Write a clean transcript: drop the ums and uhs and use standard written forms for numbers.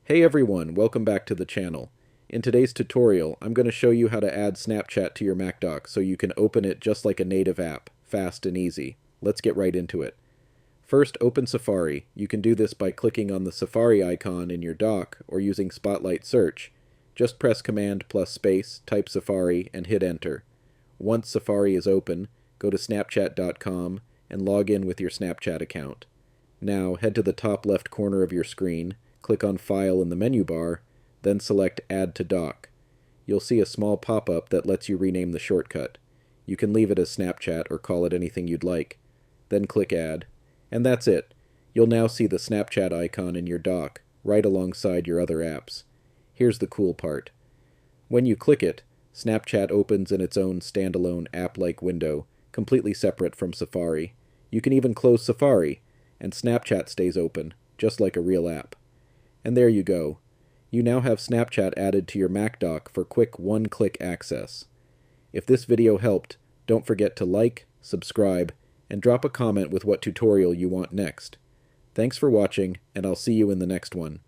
Hey everyone, welcome back to the channel. In today's tutorial, I'm going to show you how to add Snapchat to your Mac dock so you can open it just like a native app, fast and easy. Let's get right into it. First, open Safari. You can do this by clicking on the Safari icon in your dock or using Spotlight Search. Just press Command plus space, type Safari, and hit Enter. Once Safari is open, go to snapchat.com and log in with your Snapchat account. Now, head to the top left corner of your screen, click on File in the menu bar, then select Add to Dock. You'll see a small pop-up that lets you rename the shortcut. You can leave it as Snapchat or call it anything you'd like. Then click Add. And that's it. You'll now see the Snapchat icon in your dock, right alongside your other apps. Here's the cool part. When you click it, Snapchat opens in its own standalone app-like window, completely separate from Safari. You can even close Safari, and Snapchat stays open, just like a real app. And there you go. You now have Snapchat added to your Mac dock for quick one-click access. If this video helped, don't forget to like, subscribe, and drop a comment with what tutorial you want next. Thanks for watching, and I'll see you in the next one.